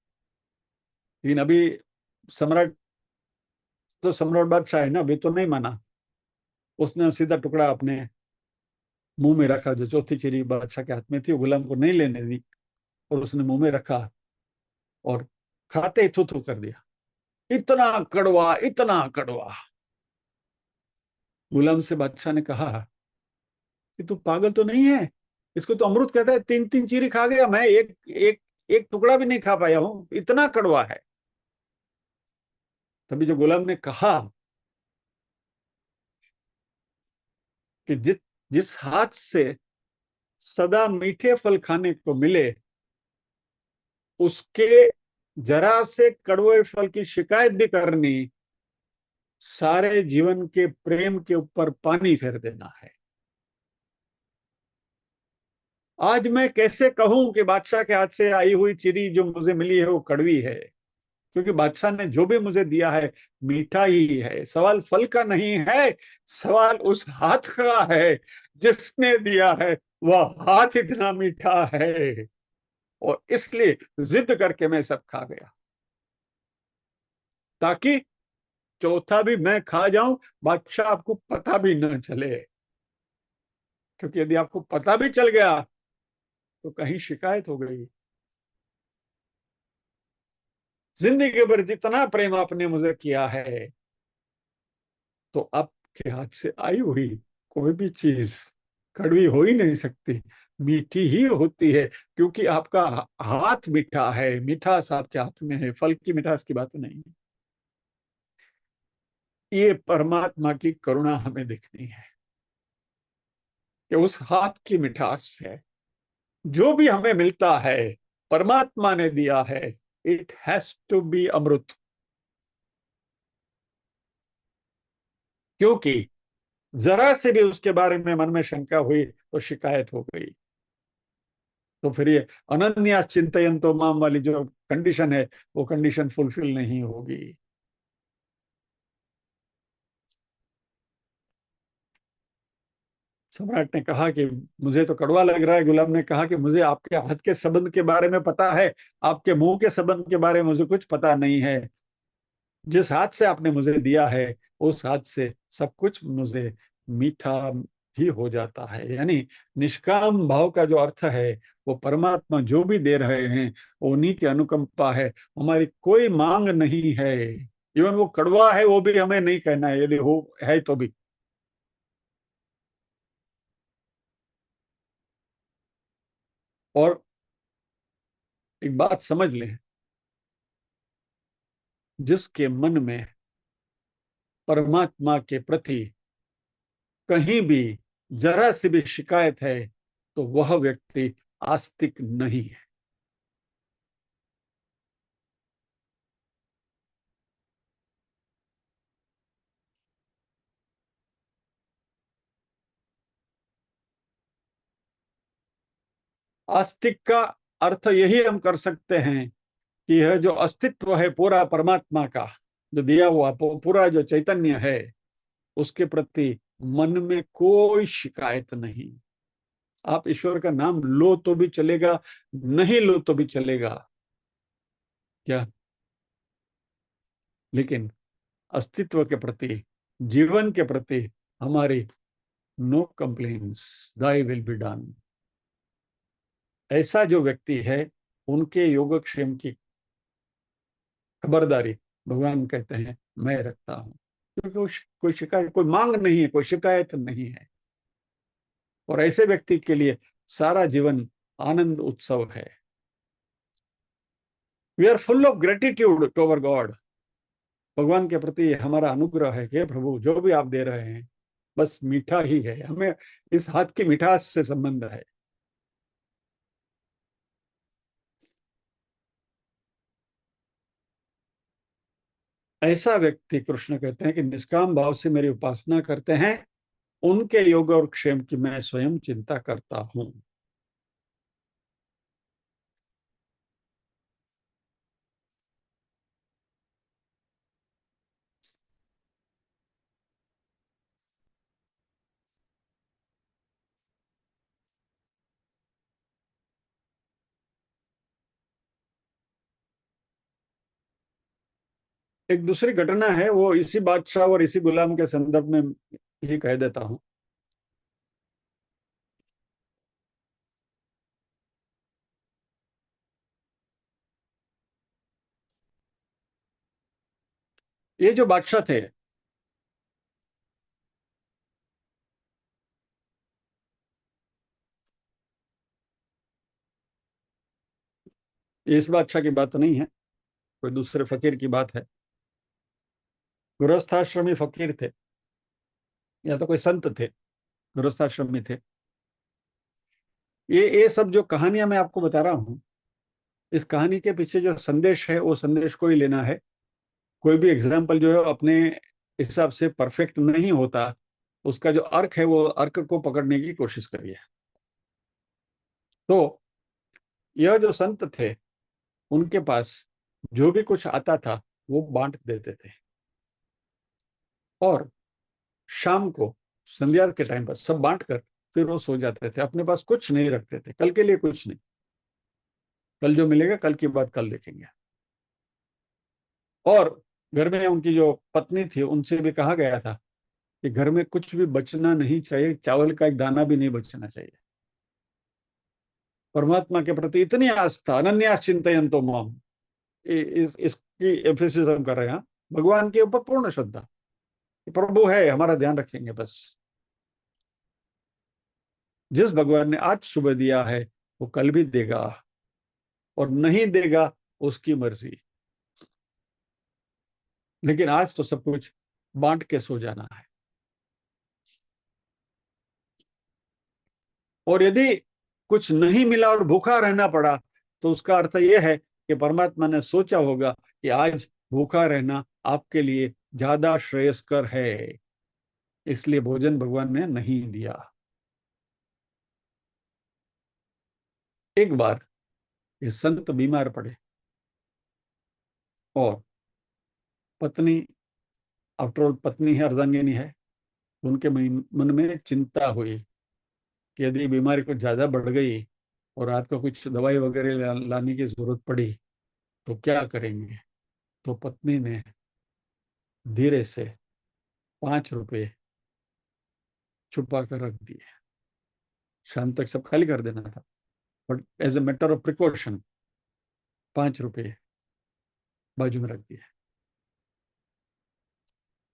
लेकिन अभी सम्राट, तो सम्राट बादशाह है ना, अभी तो नहीं माना। उसने सीधा टुकड़ा अपने मुंह में रखा, जो चौथी चीरी बादशाह के हाथ में थी, वो गुलाम को नहीं लेने दी, और उसने मुंह में रखा और खाते ही थू थू कर दिया, इतना कड़वा, इतना कड़वा। गुलाम से बादशाह ने कहा कि तू पागल तो नहीं है, इसको तो अमृत कहता है, 3 3 चीरी खा गया, मैं एक एक एक टुकड़ा भी नहीं खा पाया हूं, इतना कड़वा है। तभी जो गुलाम ने कहा कि जिस जिस हाथ से सदा मीठे फल खाने को मिले, उसके जरा से कड़वे फल की शिकायत भी करनी, सारे जीवन के प्रेम के ऊपर पानी फेर देना है। आज मैं कैसे कहूं कि बादशाह के हाथ से आई हुई चीरी जो मुझे मिली है वो कड़वी है, क्योंकि बादशाह ने जो भी मुझे दिया है मीठा ही है। सवाल फल का नहीं है, सवाल उस हाथ का है जिसने दिया है, वह हाथ इतना मीठा है, और इसलिए जिद करके मैं सब खा गया, ताकि चौथा भी मैं खा जाऊं, बादशाह आपको पता भी न चले। क्योंकि यदि आपको पता भी चल गया तो कहीं शिकायत हो गई। जिंदगी भर जितना प्रेम आपने मुझे किया है, तो आपके हाथ से आई हुई कोई भी चीज कड़वी हो ही नहीं सकती, मीठी ही होती है, क्योंकि आपका हाथ मीठा है, मिठास आपके हाथ में है, फल की मिठास की बात नहीं है। ये परमात्मा की करुणा हमें दिखनी है कि उस हाथ की मिठास है, जो भी हमें मिलता है परमात्मा ने दिया है, इट हैज टू बी अमृत। क्योंकि जरा से भी उसके बारे में मन में शंका हुई तो शिकायत हो गई, तो फिर ये अनन्या चिंतयन तो माम वाली जो कंडीशन है, वो कंडीशन फुलफिल नहीं होगी। सम्राट ने कहा कि मुझे तो कड़वा लग रहा है। गुलाम ने कहा कि मुझे आपके हाथ के संबंध के बारे में पता है, आपके मुंह के संबंध के बारे में मुझे कुछ पता नहीं है। जिस हाथ से आपने मुझे दिया है, उस हाथ से सब कुछ मुझे मीठा ही हो जाता है। यानी निष्काम भाव का जो अर्थ है, वो परमात्मा जो भी दे रहे हैं वो उन्हीं की अनुकंपा है, हमारी कोई मांग नहीं है। इवन वो कड़वा है वो भी हमें नहीं कहना है, यदि हो है तो भी। और एक बात समझ लें, जिसके मन में परमात्मा के प्रति कहीं भी जरा सी भी शिकायत है, तो वह व्यक्ति आस्तिक नहीं है। आस्तिक का अर्थ यही हम कर सकते हैं कि यह जो अस्तित्व है पूरा परमात्मा का, जो दिया हुआ पूरा जो चैतन्य है, उसके प्रति मन में कोई शिकायत नहीं। आप ईश्वर का नाम लो तो भी चलेगा, नहीं लो तो भी चलेगा, क्या, लेकिन अस्तित्व के प्रति, जीवन के प्रति हमारी no complaints, thy will be done. ऐसा जो व्यक्ति है, उनके योगक्षेम की खबरदारी भगवान कहते हैं मैं रखता हूं, क्योंकि कोई शिकायत, कोई मांग नहीं है, कोई शिकायत नहीं है। और ऐसे व्यक्ति के लिए सारा जीवन आनंद उत्सव है। We are full of gratitude to our God. भगवान के प्रति हमारा अनुग्रह है कि प्रभु जो भी आप दे रहे हैं बस मीठा ही है, हमें इस हाथ की मिठास से संबंध है। ऐसा व्यक्ति, कृष्ण कहते हैं कि निष्काम भाव से मेरी उपासना करते हैं, उनके योग और क्षेम की मैं स्वयं चिंता करता हूं। एक दूसरी घटना है, वो इसी बादशाह और इसी गुलाम के संदर्भ में ही कह देता हूं। ये जो बादशाह थे, इस बादशाह की बात नहीं है, कोई दूसरे फकीर की बात है। गृहस्थाश्रमी फकीर थे, या तो कोई संत थे, गृहस्थाश्रमी थे। ये सब जो कहानियां मैं आपको बता रहा हूं, इस कहानी के पीछे जो संदेश है, वो संदेश को ही लेना है। कोई भी एग्जाम्पल जो है अपने हिसाब से परफेक्ट नहीं होता, उसका जो अर्क है वो अर्क को पकड़ने की कोशिश करिए। तो यह जो संत थे, उनके पास जो भी कुछ आता था वो बांट देते थे, और शाम को संध्या के टाइम पर सब बांट कर फिर वो सो जाते थे। अपने पास कुछ नहीं रखते थे, कल के लिए कुछ नहीं, कल जो मिलेगा कल की बात कल देखेंगे। और घर में उनकी जो पत्नी थी, उनसे भी कहा गया था कि घर में कुछ भी बचना नहीं चाहिए, चावल का एक दाना भी नहीं बचना चाहिए। परमात्मा के प्रति इतनी आस्था, अनन्या चिंतयन्तो माम, इसकी एम्फेसिस हम कर रहे हैं। भगवान के ऊपर पूर्ण श्रद्धा, प्रभु है, हमारा ध्यान रखेंगे बस। जिस भगवान ने आज सुबह दिया है वो कल भी देगा, और नहीं देगा उसकी मर्जी, लेकिन आज तो सब कुछ बांट के सो जाना है। और यदि कुछ नहीं मिला और भूखा रहना पड़ा, तो उसका अर्थ यह है कि परमात्मा ने सोचा होगा कि आज भूखा रहना आपके लिए ज्यादा श्रेयस्कर है, इसलिए भोजन भगवान ने नहीं दिया। एक बार ये संत बीमार पड़े, और पत्नी, आफ्टर ऑल पत्नी है, अर्धांगिनी है, उनके मन में चिंता हुई कि यदि बीमारी कुछ ज्यादा बढ़ गई और रात को कुछ दवाई वगैरह लाने की जरूरत पड़ी तो क्या करेंगे। तो पत्नी ने धीरे से 5 रुपए छुपा कर रख दिए। शाम तक सब खाली कर देना था, but as a matter of precaution 5 रुपए बाजू में रख दिए।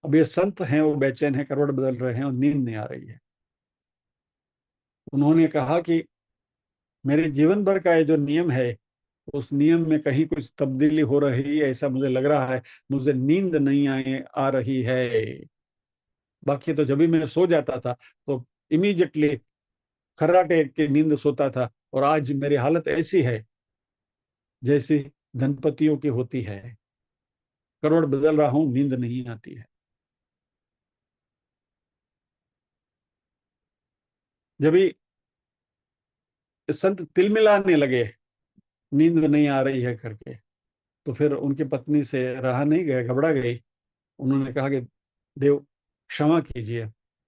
अब ये संत हैं, वो बेचैन है, करवट बदल रहे हैं और नींद नहीं आ रही है। उन्होंने कहा कि मेरे जीवन भर का ये जो नियम है, उस नियम में कहीं कुछ तब्दीली हो रही है, ऐसा मुझे लग रहा है। मुझे नींद नहीं आ रही है। बाकी तो जब भी मैं सो जाता था तो इमीडिएटली खर्राटे की नींद सोता था, और आज मेरी हालत ऐसी है जैसी धनपतियों की होती है। करोड़ बदल रहा हूं, नींद नहीं आती है। जब भी संत तिलमिलाने लगे, नींद नहीं आ रही है करके। तो फिर उनकी पत्नी से रहा नहीं गया, घबरा गई। उन्होंने कहा कि देव क्षमा कीजिए,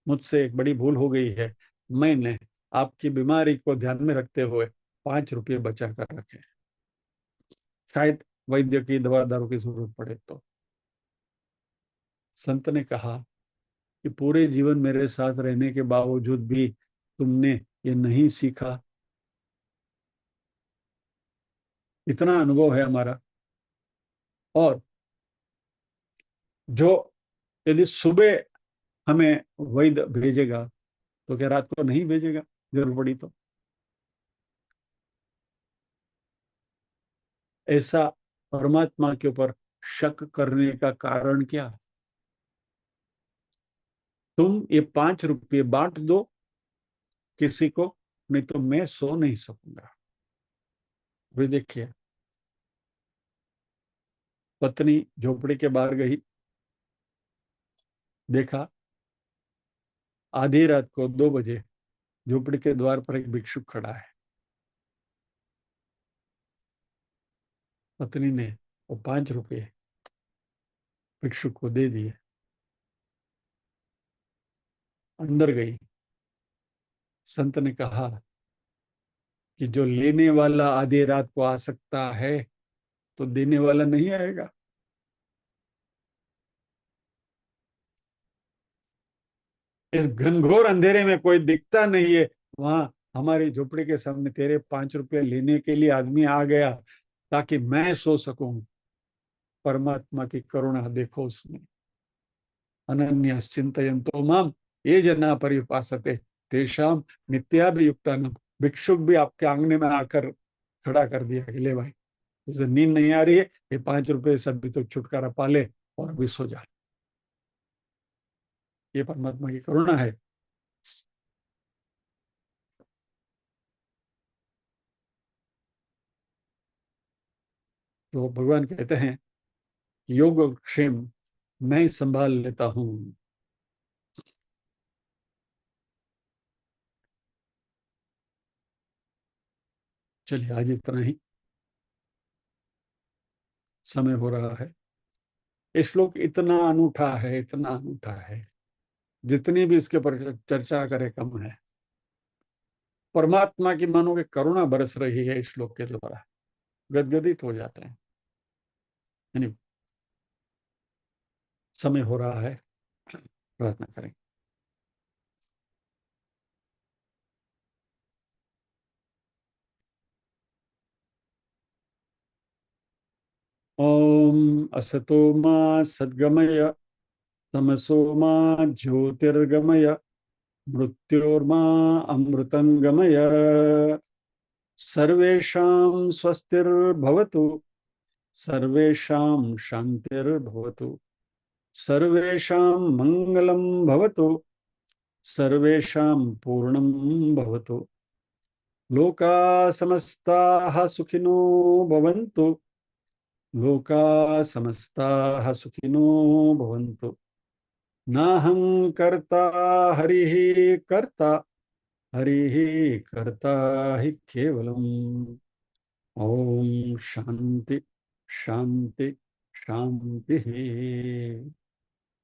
मुझसे एक बड़ी भूल हो गई है। मैंने आपकी बीमारी को ध्यान में रखते हुए 5 रुपये बचा कर रखे, शायद वैद्य की दवा दारू की जरूरत पड़े तो। संत ने कहा कि पूरे जीवन मेरे साथ रहने के बावजूद भी तुमने ये नहीं सीखा। इतना अनुभव है हमारा। और जो यदि सुबह हमें वैद्य भेजेगा तो क्या रात को नहीं भेजेगा जरूर पड़ी तो? ऐसा परमात्मा के ऊपर शक करने का कारण क्या? तुम ये 5 रुपये बांट दो किसी को, नहीं तो मैं सो नहीं सकूंगा। वे देखिए, पत्नी झोपड़ी के बाहर गई, देखा आधी रात को 2 बजे झोपड़ी के द्वार पर एक भिक्षुक खड़ा है। पत्नी ने वो 5 रुपये भिक्षुक को दे दिए, अंदर गई। संत ने कहा कि जो लेने वाला आधी रात को आ सकता है तो देने वाला नहीं आएगा? इस घनघोर अंधेरे में कोई दिखता नहीं है, वहां हमारी झोपड़ी के सामने तेरे 5 रुपये लेने के लिए आदमी आ गया ताकि मैं सो सकूं। परमात्मा की करुणा देखो उसमें। अनन्य चिंतयन्तो माम ये जना परिपासते तेषाम नित्याभियुक्तानाम। भिक्षुक भी आपके आंगने में आकर खड़ा कर दिया कि ले भाई, तुझे नींद नहीं आ रही है, ये 5 रुपये सब भी तो छुटकारा पाले और भी सो जा। ये परमात्मा की करुणा है। तो भगवान कहते हैं योग क्षेम मैं संभाल लेता हूं। चलिए आज इतना ही, समय हो रहा है। ये श्लोक इतना अनूठा है, इतना अनूठा है, जितनी भी इसके पर चर्चा करे कम है। परमात्मा की मानो कि करुणा बरस रही है इस श्लोक के द्वारा, गदगदित हो जाते हैं। यानी समय हो रहा है, प्रार्थना करें। ओम असतो मा सद्गमय तमसो मा ज्योतिर्गमय मृत्योर्मा अमृतंगमय। सर्वेषां स्वस्तिर्भवतु, सर्वेषां शान्तिर्भवतु, सर्वेषां मङ्गलं भवतु, सर्वेषां पूर्णं भवतु। लोका समस्ताः सुखिनो भवन्तु, लोका समस्ताः सुखिनो भवन्तु। नाहं कर्ता हरिः कर्ता, हरिः कर्ता हि केवलम्। ओम शांति शांति शांति।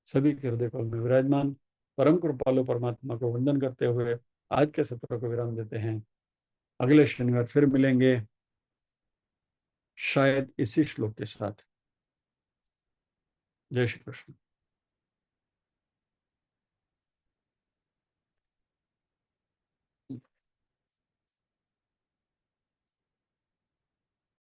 सभी के हृदय कमल में विराजमान परम कृपालु परमात्मा को वंदन करते हुए आज के सत्र को विराम देते हैं। अगले शनिवार फिर मिलेंगे, शायद इसी श्लोक के साथ। जय श्री कृष्ण।